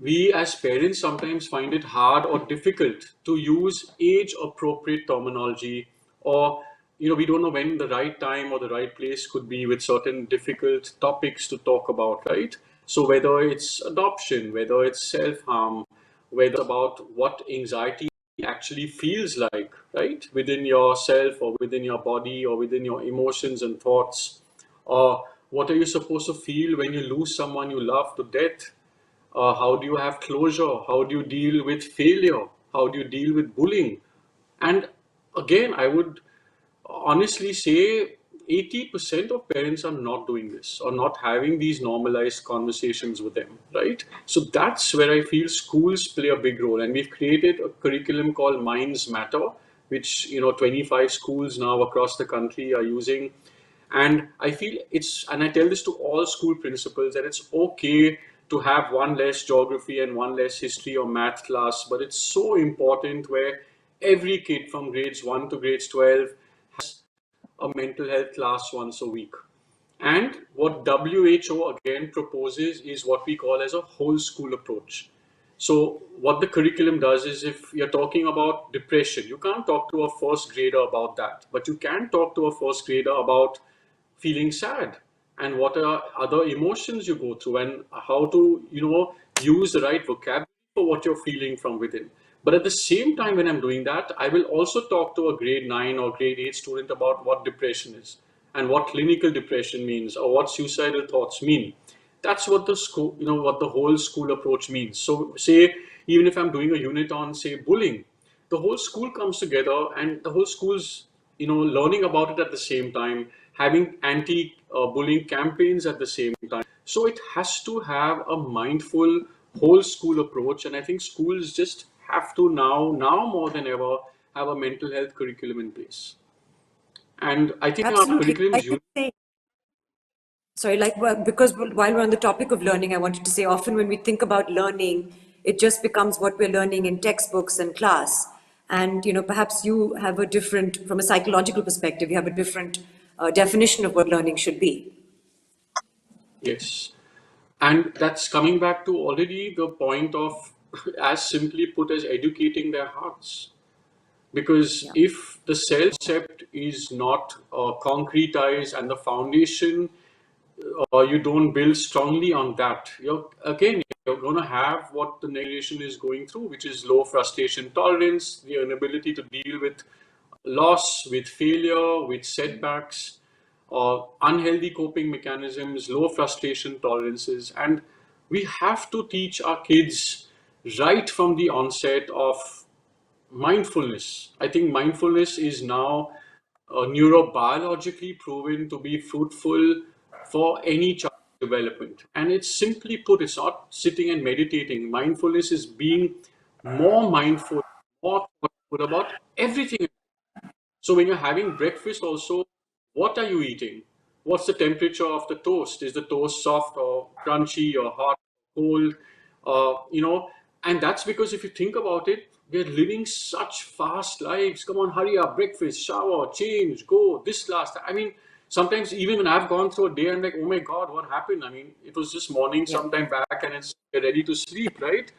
we as parents sometimes find it hard or difficult to use age appropriate terminology, or we don't know when the right time or the right place could be with certain difficult topics to talk about, right? So whether it's adoption, whether it's self-harm, whether it's about what anxiety actually feels like, right, within yourself or within your body or within your emotions and thoughts, or what are you supposed to feel when you lose someone you love to death? How do you have closure? How do you deal with failure? How do you deal with bullying? And again, I would honestly say 80% of parents are not doing this or not having these normalized conversations with them, right? So that's where I feel schools play a big role. And we've created a curriculum called Minds Matter, which 25 schools now across the country are using. And I feel and I tell this to all school principals, that it's okay to have one less geography and one less history or math class, but it's so important where every kid from grades 1 to grades 12 a mental health class once a week. And what WHO again proposes is what we call as a whole school approach. So what the curriculum does is, if you're talking about depression, you can't talk to a first grader about that, but you can talk to a first grader about feeling sad and what are other emotions you go through and how to use the right vocabulary for what you're feeling from within. But at the same time, when I'm doing that, I will also talk to a grade 9 or grade 8 student about what depression is and what clinical depression means or what suicidal thoughts mean. That's what the school, what the whole school approach means. So say, even if I'm doing a unit on, say, bullying, the whole school comes together and the whole school's learning about it at the same time, having anti bullying campaigns at the same time. So it has to have a mindful whole school approach, and I think schools just have to now more than ever have a mental health curriculum in place. And I think our Absolutely. curriculum I is could say, sorry, because while we're on the topic of learning, I wanted to say often when we think about learning, it just becomes what we're learning in textbooks and class. And, perhaps you have a different, from a psychological perspective, you have a different definition of what learning should be. yes. And that's coming back to already the point of, as simply put as educating their hearts. Because Yeah. if the self concept is not concretized and the foundation, you don't build strongly on that, you're going to have what the negation is going through, which is low frustration tolerance, the inability to deal with loss, with failure, with setbacks, or unhealthy coping mechanisms, low frustration tolerances. And we have to teach our kids right from the onset of mindfulness. I think mindfulness is now neurobiologically proven to be fruitful for any child development. And it's simply put, it's not sitting and meditating. Mindfulness is being more mindful, more thoughtful about everything. So when you're having breakfast also, what are you eating? what's the temperature of the toast? Is the toast soft or crunchy or hot, cold? And that's because if you think about it, we're living such fast lives. Come on, hurry up, breakfast, shower, change, go, this last. I mean, sometimes even when I've gone through a day, I'm like, oh my God, what happened? I mean, it was just morning Yeah. sometime back and it's ready to sleep, right?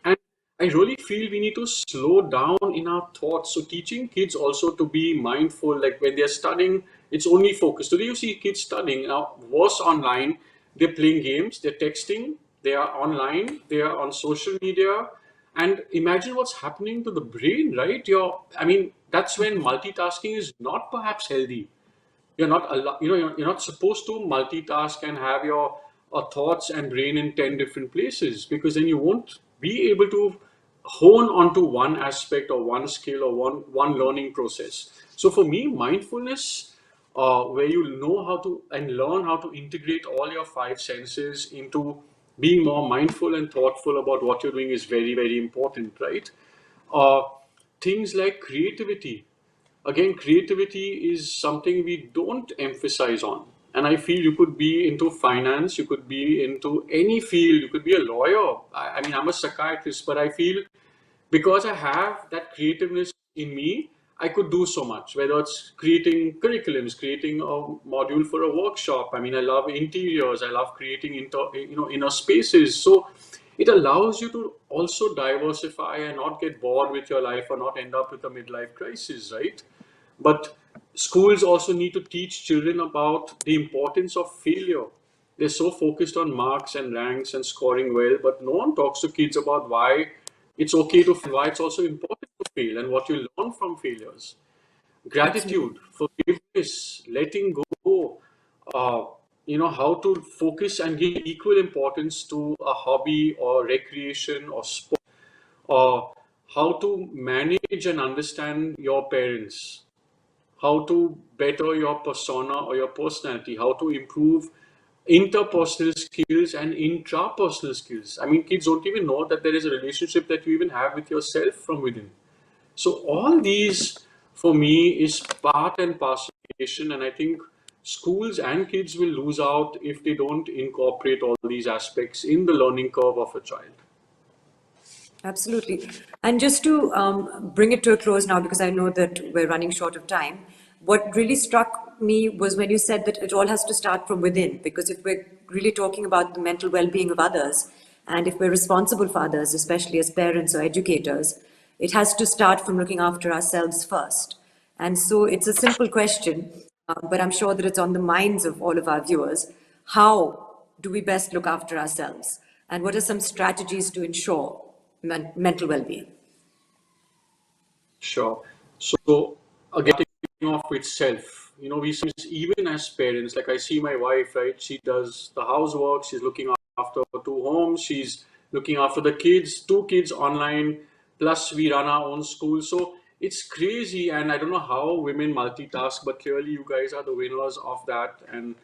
And I really feel we need to slow down in our thoughts. So teaching kids also to be mindful, like when they're studying, it's only focused. Today you see kids studying now, worse online, they're playing games, they're texting, they are online, they are on social media, and imagine what's happening to the brain, right? I mean, that's when multitasking is not perhaps healthy. You're not supposed to multitask and have your thoughts and brain in 10 different places, because then you won't be able to hone onto one aspect or one skill or one learning process. So for me, mindfulness, where you know how to and learn how to integrate all your five senses into being more mindful and thoughtful about what you're doing, is very, very important, right? uh, Things like creativity. Again, creativity is something we don't emphasize on. And I feel you could be into finance, you could be into any field, you could be a lawyer. I mean, I'm a psychiatrist, but I feel because I have that creativeness in me, I could do so much, whether it's creating curriculums, creating a module for a workshop. I mean, I love interiors, I love creating inner spaces. So it allows you to also diversify and not get bored with your life or not end up with a midlife crisis, right? But schools also need to teach children about the importance of failure. They're so focused on marks and ranks and scoring well, but no one talks to kids about why it's okay to fail, why it's also important to fail, and what you learn from failures. Absolutely. Gratitude, forgiveness, letting go, how to focus and give equal importance to a hobby or recreation or sport, or how to manage and understand your parents, how to better your persona or your personality, how to improve interpersonal skills and intrapersonal skills. I mean, kids don't even know that there is a relationship that you even have with yourself from within. So all these, for me, is part and parcel of education, and I think schools and kids will lose out if they don't incorporate all these aspects in the learning curve of a child. Absolutely. And just to bring it to a close now, because I know that we're running short of time, what really struck me was when you said that it all has to start from within, because if we're really talking about the mental well-being of others, and if we're responsible for others, especially as parents or educators, it has to start from looking after ourselves first. And so it's a simple question, but I'm sure that it's on the minds of all of our viewers. How do we best look after ourselves? And what are some strategies to ensure mental well-being? Sure. So again, starting off with self. We see even as parents, like I see my wife, right? She does the housework, she's looking after two homes, she's looking after the kids, two kids online, plus we run our own school. So it's crazy, and I don't know how women multitask, but clearly you guys are the winners of that. And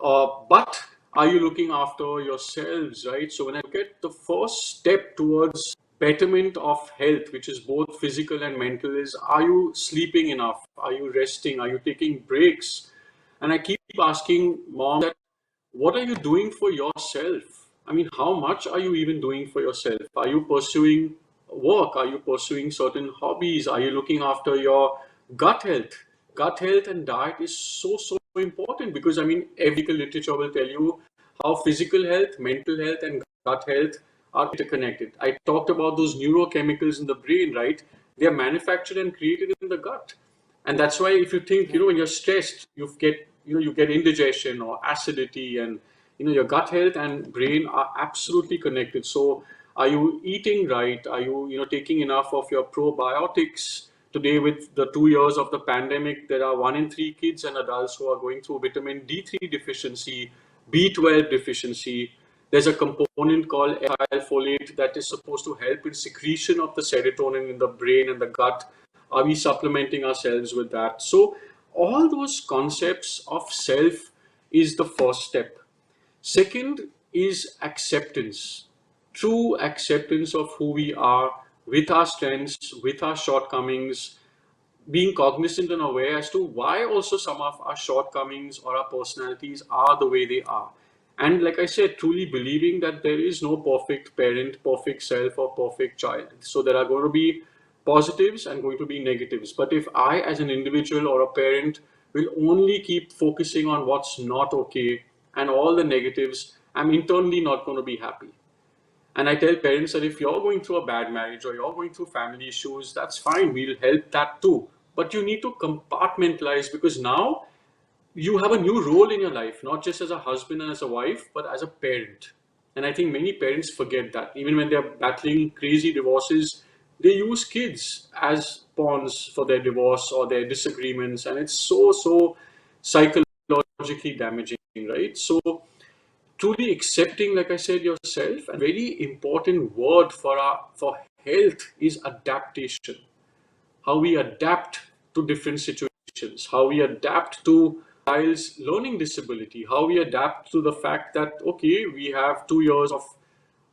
but are you looking after yourselves, right? So when I look at the first step towards betterment of health, which is both physical and mental, is are you sleeping enough? Are you resting? Are you taking breaks? And I keep asking mom that, what are you doing for yourself? I mean, how much are you even doing for yourself? Are you pursuing work? Are you pursuing certain hobbies? Are you looking after your gut health? Gut health and diet is so, so important, because I mean, every literature will tell you how physical health, mental health, and gut health are interconnected. I talked about those neurochemicals in the brain, right? They are manufactured and created in the gut. And that's why if you think, when you're stressed, you get indigestion or acidity, and your gut health and brain are absolutely connected. So are you eating right? Are you taking enough of your probiotics? Today, with the 2 years of the pandemic, there are 1 in 3 kids and adults who are going through vitamin D3 deficiency, B12 deficiency. There's a component called folate that is supposed to help in secretion of the serotonin in the brain and the gut. Are we supplementing ourselves with that? So all those concepts of self is the first step. Second is acceptance, true acceptance of who we are, with our strengths, with our shortcomings, being cognizant and aware as to why also some of our shortcomings or our personalities are the way they are. And like I said, truly believing that there is no perfect parent, perfect self, or perfect child. So there are going to be positives and going to be negatives. But if I, as an individual or a parent, will only keep focusing on what's not okay and all the negatives, I'm internally not going to be happy. And I tell parents that if you're going through a bad marriage or you're going through family issues, that's fine. We'll help that too. But you need to compartmentalize, because now you have a new role in your life, not just as a husband and as a wife, but as a parent. And I think many parents forget that. Even when they're battling crazy divorces, they use kids as pawns for their divorce or their disagreements. And it's so psychologically damaging, right? So truly accepting, like I said, yourself. A very important word for health is adaptation. How we adapt to different situations, how we adapt to child's learning disability, how we adapt to the fact that okay, we have 2 years of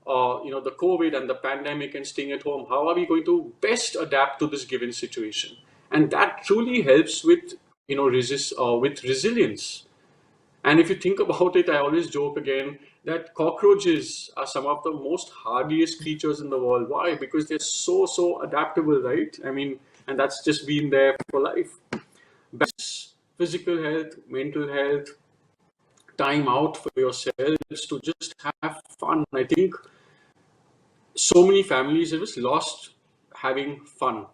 the COVID and the pandemic and staying at home. How are we going to best adapt to this given situation? And that truly helps with with resilience. And if you think about it, I always joke again that cockroaches are some of the most hardiest creatures in the world. Why? Because they're so adaptable, right? I mean, and that's just been there for life. Balance, physical health, mental health, time out for yourselves to just have fun. I think so many families have just lost having fun.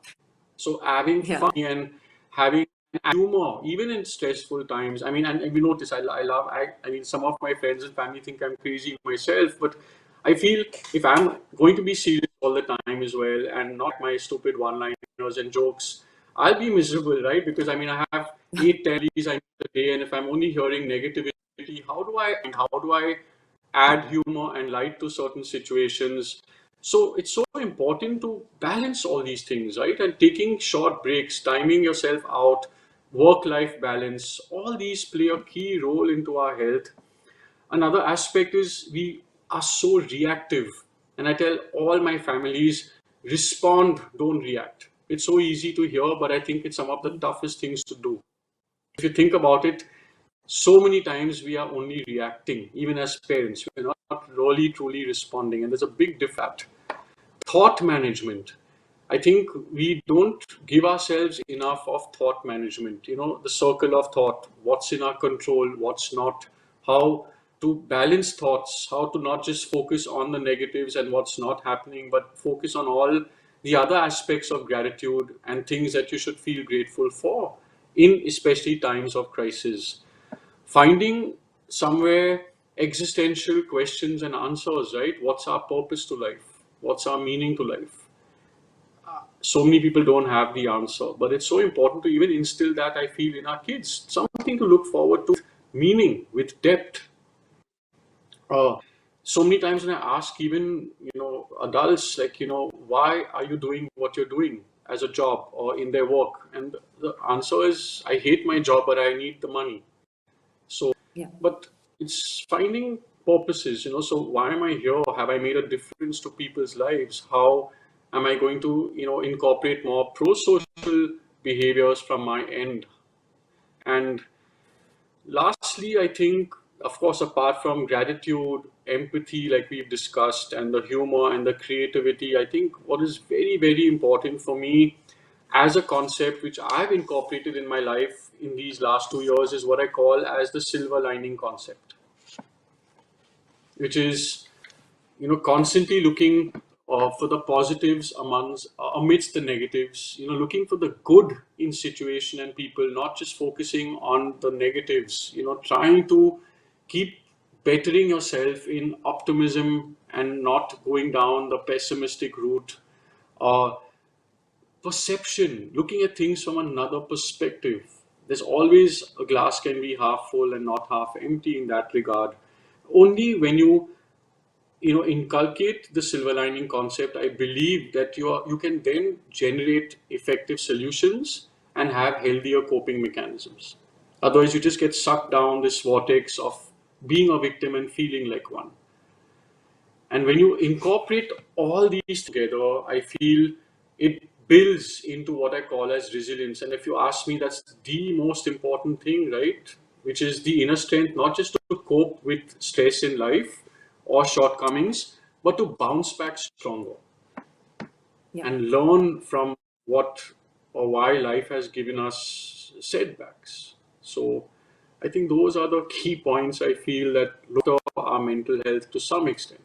So having Yeah. fun and having humor, even in stressful times. I mean, and we notice, I mean, some of my friends and family think I'm crazy myself, but I feel if I'm going to be serious all the time as well and not my stupid one-liners and jokes, I'll be miserable, right? Because I mean, I have 8, 10 I meet a day, and if I'm only hearing negativity, how do I add humor and light to certain situations? So it's so important to balance all these things, right? And taking short breaks, timing yourself out, work-life balance, all these play a key role into our health. Another aspect is we are so reactive. And I tell all my families, respond, don't react. It's so easy to hear, but I think it's some of the toughest things to do. If you think about it, so many times we are only reacting, even as parents. We're not really truly responding. And there's a big difference. Thought management. I think we don't give ourselves enough of thought management. The circle of thought, what's in our control, what's not, how to balance thoughts, how to not just focus on the negatives and what's not happening, but focus on all the other aspects of gratitude and things that you should feel grateful for in especially times of crisis. Finding somewhere existential questions and answers, right? What's our purpose to life? What's our meaning to life? So many people don't have the answer, but it's so important to even instill that, I feel, in our kids. Something to look forward to, meaning with depth. Uh, so many times when I ask even, adults, like, why are you doing what you're doing as a job or in their work? And the answer is, I hate my job, but I need the money. So, Yeah. but it's finding purposes, so why am I here? Have I made a difference to people's lives? How am I going to, incorporate more pro-social behaviors from my end? And lastly, I think, of course, apart from gratitude, empathy, like we've discussed, and the humor and the creativity, I think what is very, very important for me as a concept which I've incorporated in my life in these last 2 years is what I call as the silver lining concept, which is constantly looking for the positives amidst the negatives, looking for the good in situation and people, not just focusing on the negatives, trying to keep bettering yourself in optimism and not going down the pessimistic route. uh, Perception, looking at things from another perspective. There's always a glass can be half full and not half empty in that regard. Only when you inculcate the silver lining concept, I believe that you can then generate effective solutions and have healthier coping mechanisms. Otherwise you just get sucked down this vortex of being a victim and feeling like one. And when you incorporate all these together, I feel it builds into what I call as resilience. And if you ask me, that's the most important thing, right? Which is the inner strength, not just to cope with stress in life or shortcomings, but to bounce back stronger Yeah. and learn from what or why life has given us setbacks. So I think those are the key points I feel that look at our mental health to some extent.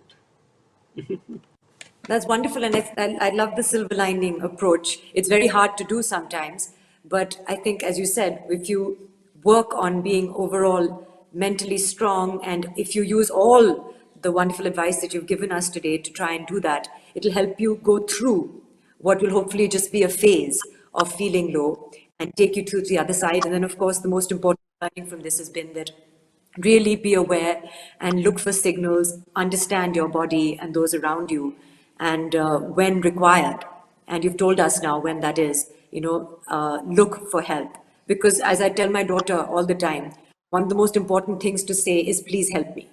That's wonderful, and I love the silver lining approach. It's very hard to do sometimes, but I think, as you said, if you work on being overall mentally strong, and if you use all the wonderful advice that you've given us today to try and do that, it'll help you go through what will hopefully just be a phase of feeling low and take you to the other side. And then, of course, the most important learning from this has been that really be aware and look for signals, understand your body and those around you, and when required, and you've told us now when that is, look for help. Because as I tell my daughter all the time, one of the most important things to say is, please help me,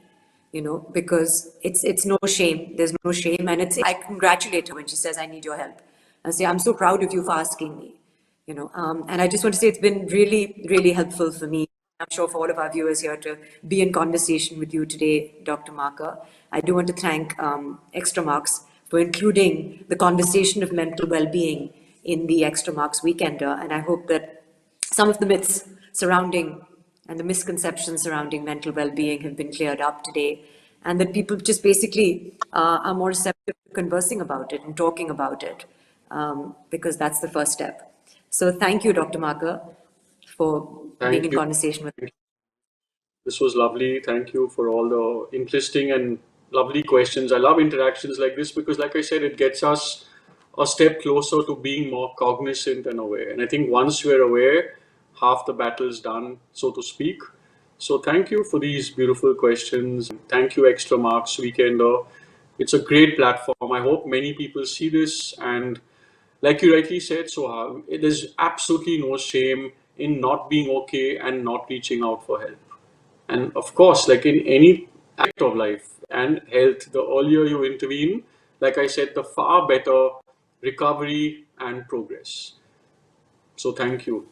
because it's no shame. There's no shame, and I congratulate her when she says, I need your help. And say, I'm so proud of you for asking me. And I just want to say it's been really, really helpful for me. I'm sure for all of our viewers here to be in conversation with you today, Dr. Marker. I do want to thank Extramarks for including the conversation of mental well-being in the Extramarks Weekender. And I hope that some of the myths surrounding and the misconceptions surrounding mental well-being have been cleared up today, and that people just basically are more receptive to conversing about it and talking about it, because that's the first step. So thank you, Dr. Marker, for being Thank in you. conversation with me. This was lovely. Thank you for all the interesting and lovely questions. I love interactions like this because, like I said, it gets us a step closer to being more cognizant and aware. And I think once we're aware, half the battle is done, so to speak. So thank you for these beautiful questions. Thank you, Extra Marks Weekender. It's a great platform. I hope many people see this, and like you rightly said, Soha, there's absolutely no shame in not being okay and not reaching out for help. And of course, like in any aspect of life and health, the earlier you intervene, like I said, the far better recovery and progress. So thank you.